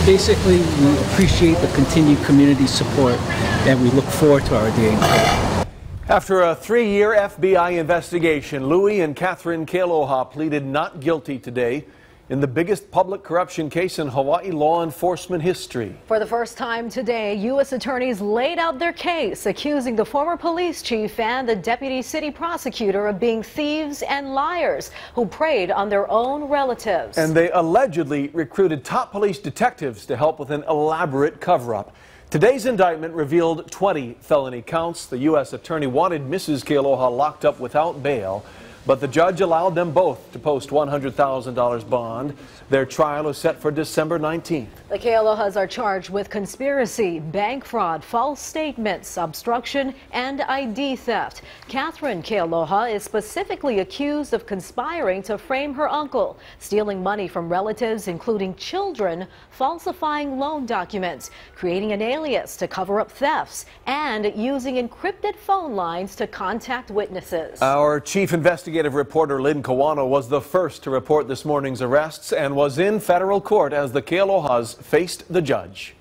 Basically, we appreciate the continued community support and we look forward to our day in court. After a 3-year FBI investigation, Louis and Catherine Kealoha pleaded not guilty today in the biggest public corruption case in Hawaii law enforcement history. For the first time today, U.S. attorneys laid out their case, accusing the former police chief and the deputy city prosecutor of being thieves and liars who preyed on their own relatives. And they allegedly recruited top police detectives to help with an elaborate cover-up. Today's indictment revealed 20 felony counts. The U.S. attorney wanted Mrs. Kealoha locked up without bail, but the judge allowed them both to post $100,000 bond. Their trial is set for December 19th. The Kealohas are charged with conspiracy, bank fraud, false statements, obstruction, and ID theft. Catherine Kealoha is specifically accused of conspiring to frame her uncle, stealing money from relatives, including children, falsifying loan documents, creating an alias to cover up thefts, and using encrypted phone lines to contact witnesses. Our chief investigative reporter Lynn Kawano was the first to report this morning's arrests and was in federal court as the Kealohas faced the judge.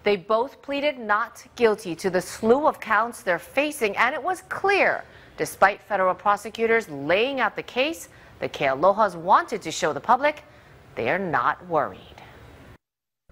They both pleaded not guilty to the slew of counts they're facing, and it was clear, despite federal prosecutors laying out the case, the Kealohas wanted to show the public they are not worried.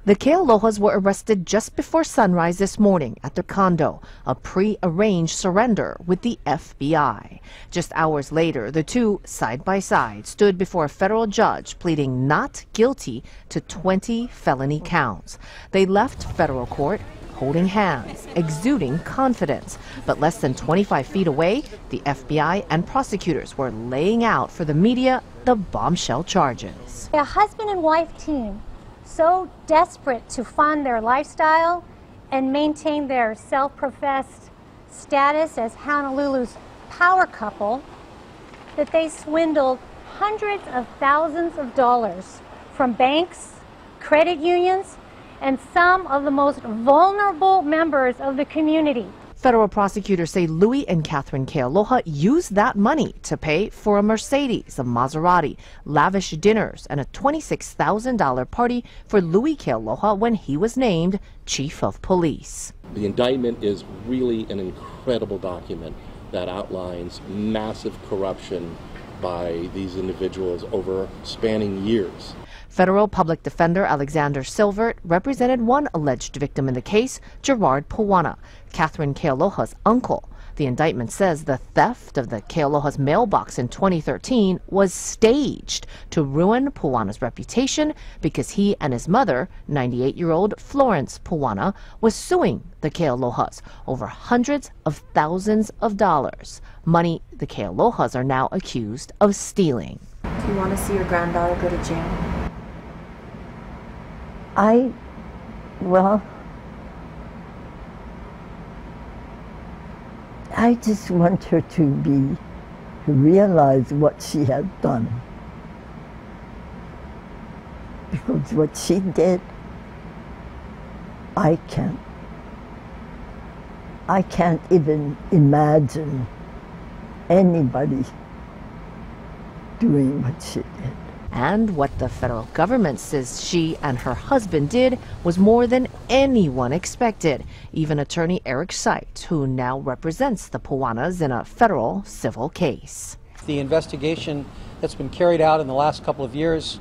The Kealohas were arrested just before sunrise this morning at their condo, a pre-arranged surrender with the FBI. Just hours later, the two, side by side, stood before a federal judge pleading not guilty to 20 felony counts. They left federal court holding hands, exuding confidence. But less than 25 feet away, the FBI and prosecutors were laying out for the media the bombshell charges. A husband and wife team, so desperate to fund their lifestyle and maintain their self-professed status as Honolulu's power couple, that they swindled hundreds of thousands of dollars from banks, credit unions, and some of the most vulnerable members of the community. Federal prosecutors say Louis and Catherine Kealoha used that money to pay for a Mercedes, a Maserati, lavish dinners, and a $26,000 party for Louis Kealoha when he was named chief of police. The indictment is really an incredible document that outlines massive corruption by these individuals over spanning years. Federal public defender Alexander Silvert represented one alleged victim in the case, Gerard Puana, Catherine Kealoha's uncle. The indictment says the theft of the Kealoha's mailbox in 2013 was staged to ruin Puana's reputation because he and his mother, 98-year-old Florence Puana, was suing the Kealohas over hundreds of thousands of dollars, money the Kealohas are now accused of stealing. Do you want to see your granddaughter go to jail? I just want her to realize what she has done. Because what she did, I can't even imagine anybody doing what she did. And what the federal government says she and her husband did was more than anyone expected. Even attorney Eric Seitz, who now represents the Puanas in a federal civil case. The investigation that's been carried out in the last couple of years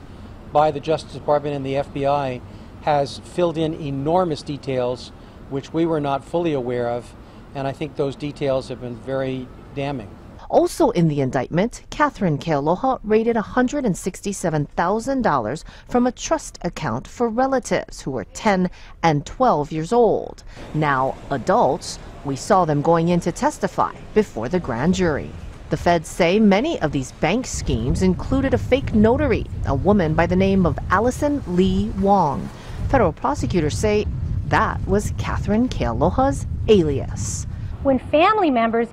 by the Justice Department and the FBI has filled in enormous details which we were not fully aware of, and I think those details have been very damning. Also in the indictment, Catherine Kealoha raided $167,000 from a trust account for relatives who were 10 and 12 years old. Now adults, we saw them going in to testify before the grand jury. The feds say many of these bank schemes included a fake notary, a woman by the name of Allison Lee Wong. Federal prosecutors say that was Catherine Kealoha's alias. When family members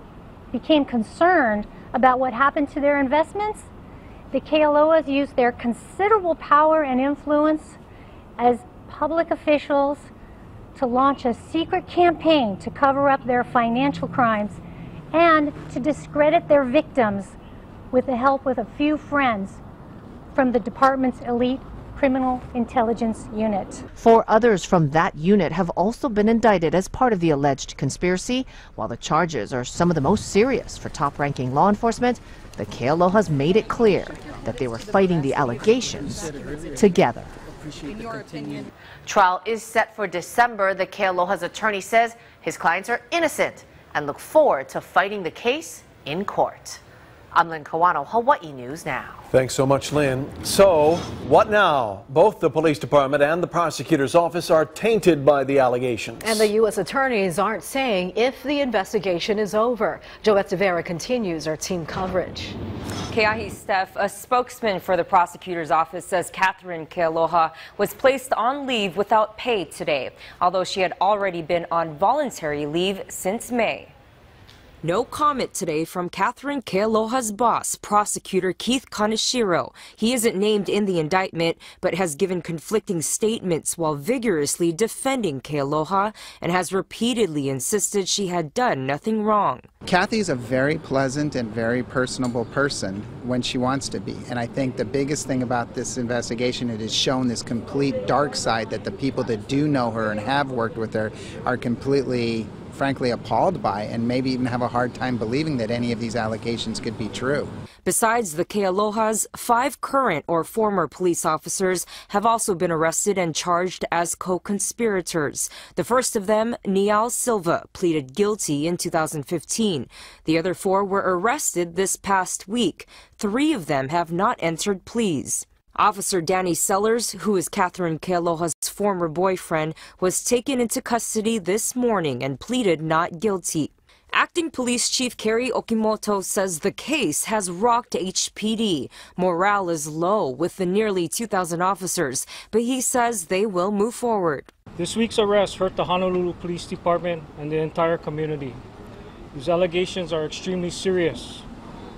became concerned about what happened to their investments, the Kealohas used their considerable power and influence as public officials to launch a secret campaign to cover up their financial crimes and to discredit their victims with the help of a few friends from the department's elite Criminal Intelligence Unit. 4 others from that unit have also been indicted as part of the alleged conspiracy. While the charges are some of the most serious for top-ranking law enforcement, the Kealohas made it clear that they were fighting the allegations together. In your opinion? Trial is set for December. The Kealoha's attorney says his clients are innocent and look forward to fighting the case in court. I'm Lynn Kawano, Hawaii News Now. Thanks so much, Lynn. So, what now? Both the police department and the prosecutor's office are tainted by the allegations. And the U.S. attorneys aren't saying if the investigation is over. Joette Rivera continues our team coverage. Keahi Steph, a spokesman for the prosecutor's office, says Catherine Kealoha was placed on leave without pay today, although she had already been on voluntary leave since May. No comment today from Catherine Kealoha's boss, Prosecutor Keith Kaneshiro. He isn't named in the indictment, but has given conflicting statements while vigorously defending Kealoha and has repeatedly insisted she had done nothing wrong. Kathy's a very pleasant and very personable person when she wants to be. And I think the biggest thing about this investigation, it has shown this complete dark side that the people that do know her and have worked with her are completely, frankly, appalled by, and maybe even have a hard time believing that any of these allegations could be true. Besides the Kealohas, 5 current or former police officers have also been arrested and charged as co-conspirators. The first of them, Niall Silva, pleaded guilty in 2015. The other 4 were arrested this past week. 3 of them have not entered pleas. Officer Danny Sellers, who is Catherine Kealoha's former boyfriend, was taken into custody this morning and pleaded not guilty. Acting Police Chief Kerry Okimoto says the case has rocked HPD. Morale is low with the nearly 2,000 officers, but he says they will move forward. This week's arrest hurt the Honolulu Police Department and the entire community. These allegations are extremely serious.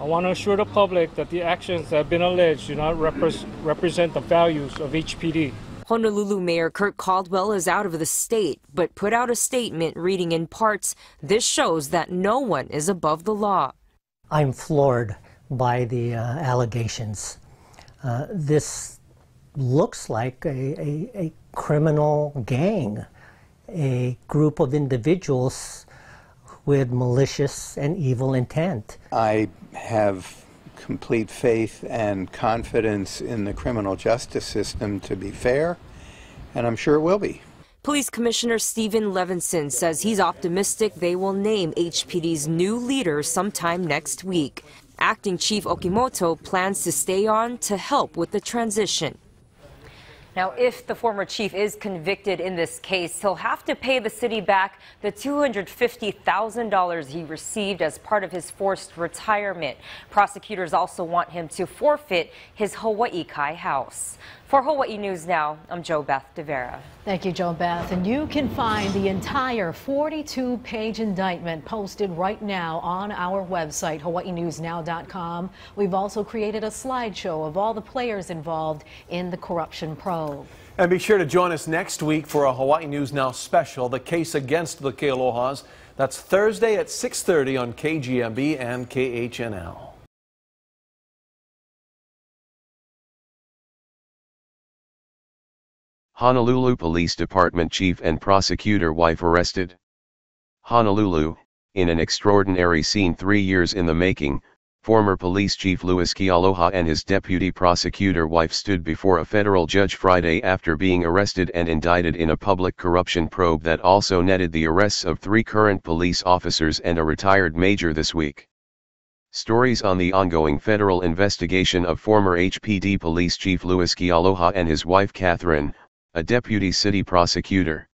I want to assure the public that the actions that have been alleged do not represent the values of HPD. Honolulu Mayor Kurt Caldwell is out of the state, but put out a statement reading in parts, "This shows that no one is above the law." I'm floored by the allegations. This looks like a criminal gang, a group of individuals with malicious and evil intent. I have complete faith and confidence in the criminal justice system to be fair, and I'm sure it will be. Police Commissioner Stephen Levinson says he's optimistic they will name HPD's new leader sometime next week. Acting Chief Okimoto plans to stay on to help with the transition. Now, if the former chief is convicted in this case, he'll have to pay the city back the $250,000 he received as part of his forced retirement. Prosecutors also want him to forfeit his Hawaii Kai house. For Hawaii News Now, I'm JoBeth DeVera. Thank you, JoBeth. And you can find the entire 42-page indictment posted right now on our website, hawaiinewsnow.com. We've also created a slideshow of all the players involved in the corruption probe. And be sure to join us next week for a Hawaii News Now special, the case against the Kealohas. That's Thursday at 6:30 on KGMB and KHNL. Honolulu Police Department Chief and Prosecutor wife arrested. Honolulu, in an extraordinary scene 3 years in the making, former Police Chief Louis Kealoha and his deputy prosecutor wife stood before a federal judge Friday after being arrested and indicted in a public corruption probe that also netted the arrests of 3 current police officers and a retired major this week. Stories on the ongoing federal investigation of former HPD Police Chief Louis Kealoha and his wife Catherine, a deputy city prosecutor.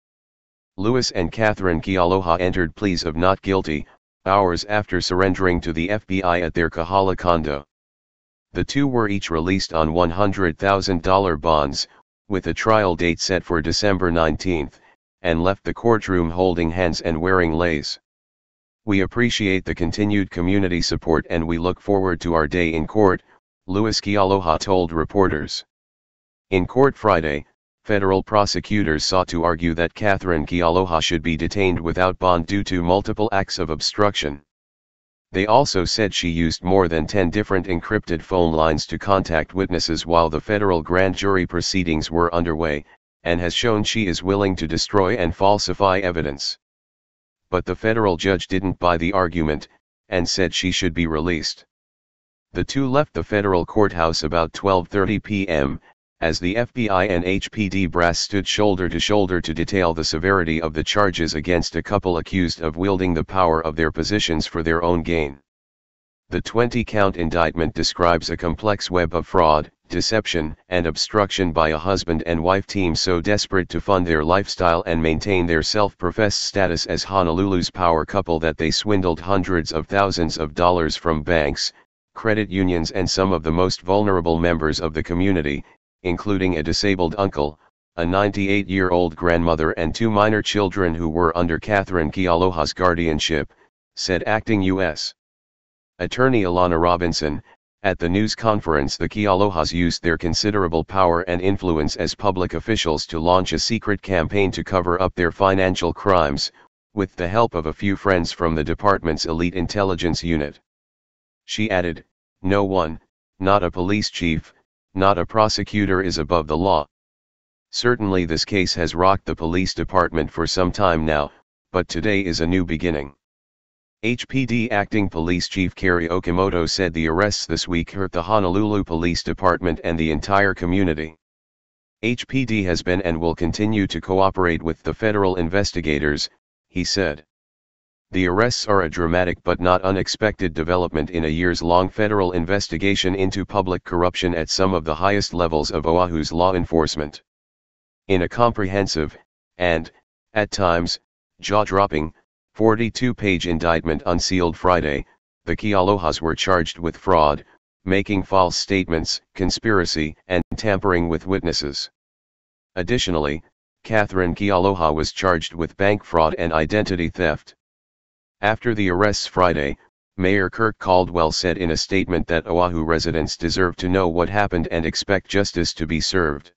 Louis and Catherine Kealoha entered pleas of not guilty, hours after surrendering to the FBI at their Kahala condo. The 2 were each released on $100,000 bonds, with a trial date set for December 19, and left the courtroom holding hands and wearing leis. "We appreciate the continued community support and we look forward to our day in court," Louis Kealoha told reporters. In court Friday, federal prosecutors sought to argue that Catherine Kealoha should be detained without bond due to multiple acts of obstruction. They also said she used more than 10 different encrypted phone lines to contact witnesses while the federal grand jury proceedings were underway, and has shown she is willing to destroy and falsify evidence. But the federal judge didn't buy the argument, and said she should be released. The two left the federal courthouse about 12:30 p.m., as the FBI and HPD brass stood shoulder to shoulder to detail the severity of the charges against a couple accused of wielding the power of their positions for their own gain. The 20-count indictment describes a complex web of fraud, deception, and obstruction by a husband and wife team so desperate to fund their lifestyle and maintain their self-professed status as Honolulu's power couple that they swindled hundreds of thousands of dollars from banks, credit unions and some of the most vulnerable members of the community, including a disabled uncle, a 98-year-old grandmother and 2 minor children who were under Catherine Kealoha's guardianship, said acting U.S. Attorney Alana Robinson. At the news conference, the Kealohas used their considerable power and influence as public officials to launch a secret campaign to cover up their financial crimes, with the help of a few friends from the department's elite intelligence unit. She added, "No one, not a police chief, not a prosecutor is above the law." Certainly this case has rocked the police department for some time now, but today is a new beginning. HPD Acting Police Chief Kerry Okimoto said the arrests this week hurt the Honolulu Police Department and the entire community. HPD has been and will continue to cooperate with the federal investigators, he said. The arrests are a dramatic but not unexpected development in a years-long federal investigation into public corruption at some of the highest levels of Oahu's law enforcement. In a comprehensive, and, at times, jaw-dropping, 42-page indictment unsealed Friday, the Kealohas were charged with fraud, making false statements, conspiracy, and tampering with witnesses. Additionally, Catherine Kealoha was charged with bank fraud and identity theft. After the arrests Friday, Mayor Kirk Caldwell said in a statement that Oahu residents deserve to know what happened and expect justice to be served.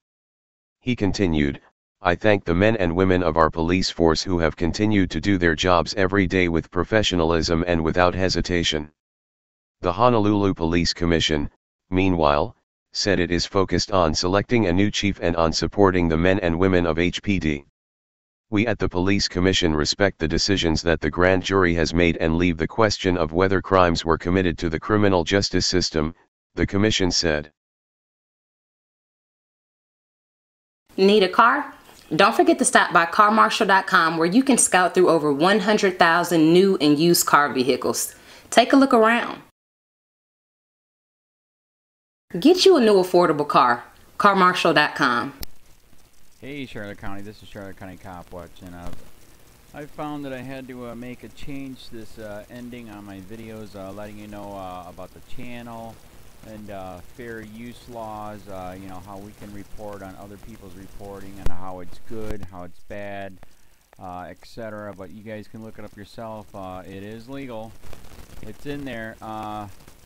He continued, "I thank the men and women of our police force who have continued to do their jobs every day with professionalism and without hesitation." The Honolulu Police Commission, meanwhile, said it is focused on selecting a new chief and on supporting the men and women of HPD. "We at the Police Commission respect the decisions that the grand jury has made and leave the question of whether crimes were committed to the criminal justice system," the commission said. Need a car? Don't forget to stop by carmarshal.com where you can scout through over 100,000 new and used car vehicles. Take a look around. Get you a new affordable car. carmarshal.com. Hey Charlotte County, this is Charlotte County COPWATCH, and I found that I had to make a change this ending on my videos, letting you know about the channel and fair use laws, you know, how we can report on other people's reporting and how it's good, how it's bad, etc. But you guys can look it up yourself. It is legal. It's in there.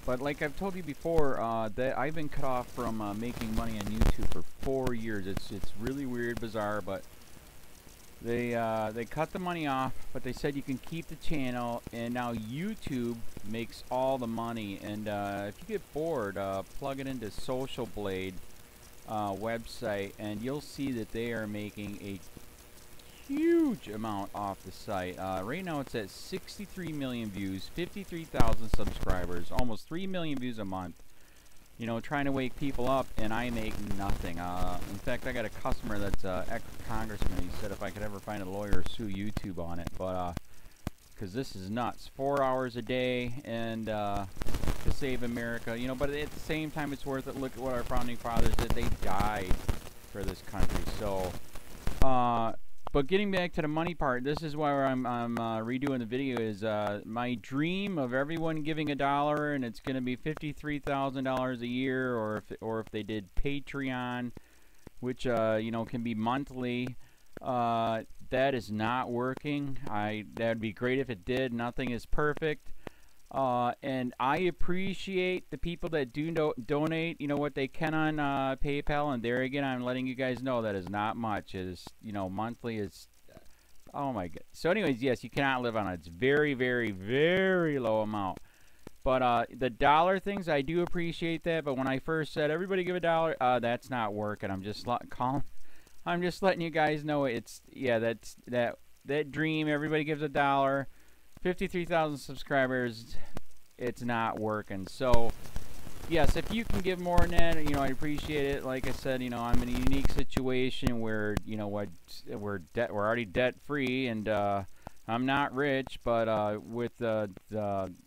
But like I've told you before, that I've been cut off from making money on YouTube for 4 years. It's really weird, bizarre, but they cut the money off, but they said you can keep the channel, and now YouTube makes all the money. And if you get bored, plug it into Social Blade website, and you'll see that they are making a huge amount off the site. Right now it's at 63 million views, 53,000 subscribers, almost 3 million views a month. You know, trying to wake people up, and I make nothing. In fact, I got a customer that's ex-congressman. He said if I could ever find a lawyer, sue YouTube on it. But because this is nuts. 4 hours a day, and to save America. You know, but at the same time, it's worth it. Look at what our founding fathers did. They died for this country. So, but getting back to the money part, this is why I'm redoing the video. Is my dream of everyone giving $1, and it's going to be $53,000 a year, or if they did Patreon, which you know, can be monthly. That is not working. That'd be great if it did. Nothing is perfect. And I appreciate the people that do donate, you know, what they can on PayPal. And there again, I'm letting you guys know that is not much. It is, you know, monthly is, oh my god. So anyways, yes, you cannot live on it. It's very, very, very low amount. But the dollar things, I do appreciate that. But when I first said everybody give $1, that's not working. I'm just I'm just letting you guys know it's that dream. Everybody gives $1. 53,000 subscribers. It's not working. So yes, if you can give more than that, you know, I appreciate it. Like I said, you know, I'm in a unique situation where, you know what, we're already debt free, and I'm not rich, but with the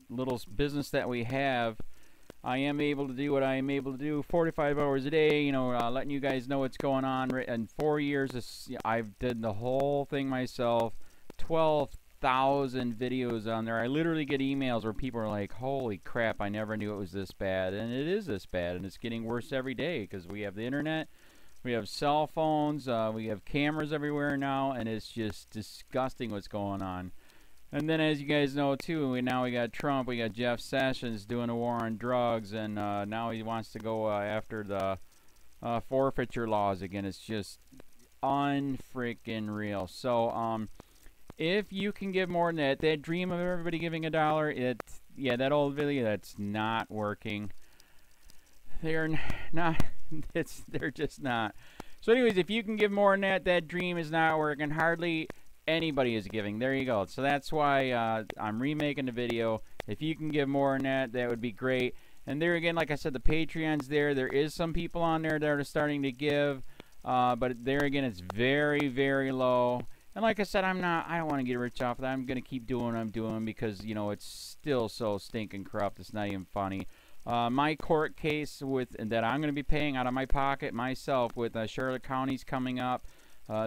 little business that we have, I am able to do what I am able to do 45 hours a day, you know, letting you guys know what's going on. In 4 years, I've did the whole thing myself, 12,000 videos on there. I literally get emails where people are like, holy crap, I never knew it was this bad. And it is this bad, and it's getting worse every day because we have the internet, we have cell phones, we have cameras everywhere now, and it's just disgusting what's going on. And then, as you guys know too, we got Trump, we got Jeff Sessions doing a war on drugs, and now he wants to go after the forfeiture laws again. It's just unfreaking real. So if you can give more than that dream of everybody giving $1, that old video, that's not working. They're not. They're just not. So anyways, if you can give more than that dream is not working. Hardly anybody is giving. There you go. So that's why I'm remaking the video. If you can give more than that, that would be great. And there again, like I said, the Patreon's there. There is some people on there that are starting to give, but there again, it's very, very low. And like I said, I don't want to get rich off of that. I'm going to keep doing what I'm doing because, you know, it's still so stinking corrupt. It's not even funny. My court case that I'm going to be paying out of my pocket myself with Charlotte County's coming up.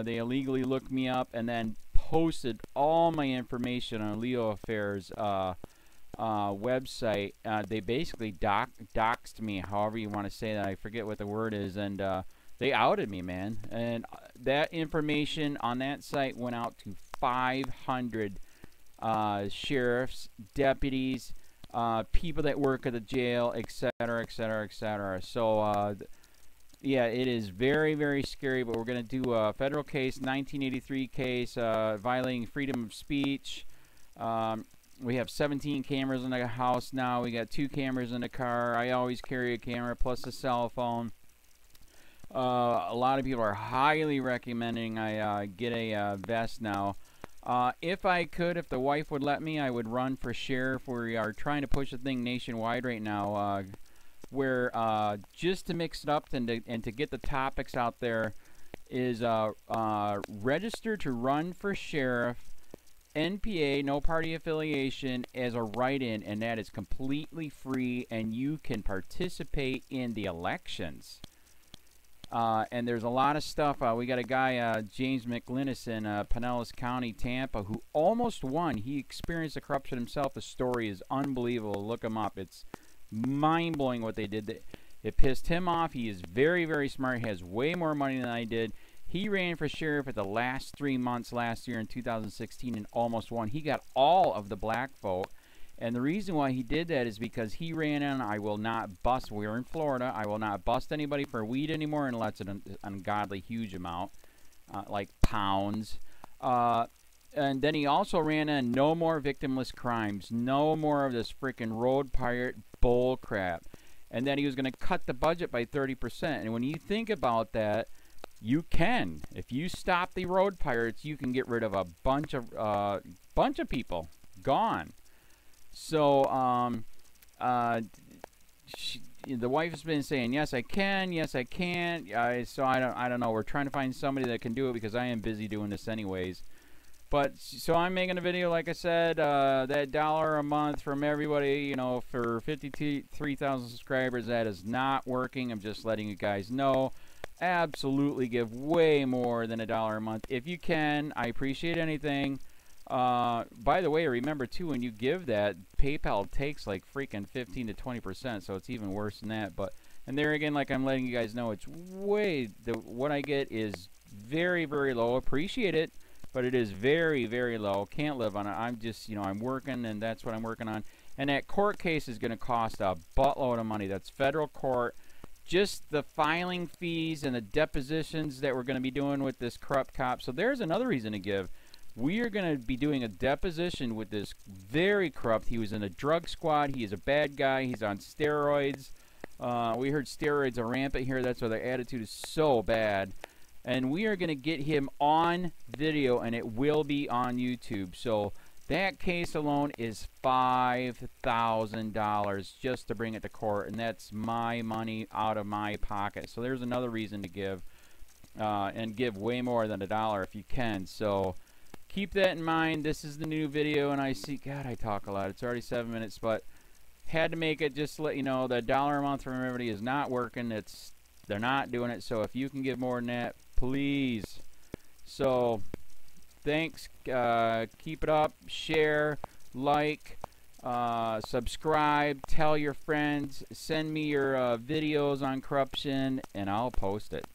They illegally looked me up and then posted all my information on LEOAFFAIRS website. They basically doxed me, however you want to say that. I forget what the word is, and they outed me, man. And that information on that site went out to 500 sheriffs, deputies, people that work at the jail, etc., etc., etc. So yeah, it is very, very scary, but we're going to do a federal case, 1983 case, violating freedom of speech. We have 17 cameras in the house now. We got 2 cameras in the car. I always carry a camera plus a cell phone. A lot of people are highly recommending I get a vest now. If I could, if the wife would let me, I would run for sheriff. We are trying to push the thing nationwide right now. Where just to mix it up and to get the topics out there is register to run for sheriff, NPA, no party affiliation, as a write-in, and that is completely free, and you can participate in the elections. And there's a lot of stuff. We got a guy, James McLinnis in Pinellas County, Tampa, who almost won. He experienced the corruption himself. The story is unbelievable. Look him up. It's mind-blowing what they did. It pissed him off. He is very, very smart. He has way more money than I did. He ran for sheriff at the last 3 months last year in 2016 and almost won. He got all of the black vote. And the reason why he did that is because he ran in, I will not bust, we're in Florida, I will not bust anybody for weed anymore unless it's an ungodly huge amount, like pounds. And then he also ran in no more victimless crimes, no more of this freaking road pirate bull crap. And then he was going to cut the budget by 30%. And when you think about that, you can. If you stop the road pirates, you can get rid of a bunch of people. Gone. So, the wife has been saying, yes, I can, yes, I can't. So I don't know. We're trying to find somebody that can do it because I am busy doing this anyways. But, so I'm making a video, like I said, that $1 a month from everybody, you know, for 53,000 subscribers, that is not working. I'm just letting you guys know. Absolutely give way more than $1 a month. If you can, I appreciate anything. By the way, remember too, when you give that, PayPal takes like freaking 15 to 20%, so it's even worse than that. But, and there again, like I'm letting you guys know, it's way, what I get is very, very low. Appreciate it, but it is very, very low. Can't live on it. I'm just, you know, I'm working, and that's what I'm working on. And that court case is going to cost a buttload of money. That's federal court. Just the filing fees and the depositions that we're going to be doing with this corrupt cop. So there's another reason to give. We are going to be doing a deposition with this very corrupt. He was in a drug squad. He is a bad guy. He's on steroids. We heard steroids are rampant here. That's why their attitude is so bad. And we are going to get him on video, and it will be on YouTube. So that case alone is $5,000 just to bring it to court, and that's my money out of my pocket. So there's another reason to give, and give way more than $1 if you can. So keep that in mind. This is the new video, and I see, God, I talk a lot. It's already 7 minutes, but had to make it just to let you know the $1 a month from everybody is not working. They're not doing it. So if you can give more than that, please. So thanks. Keep it up. Share, like, subscribe, tell your friends, send me your videos on corruption, and I'll post it.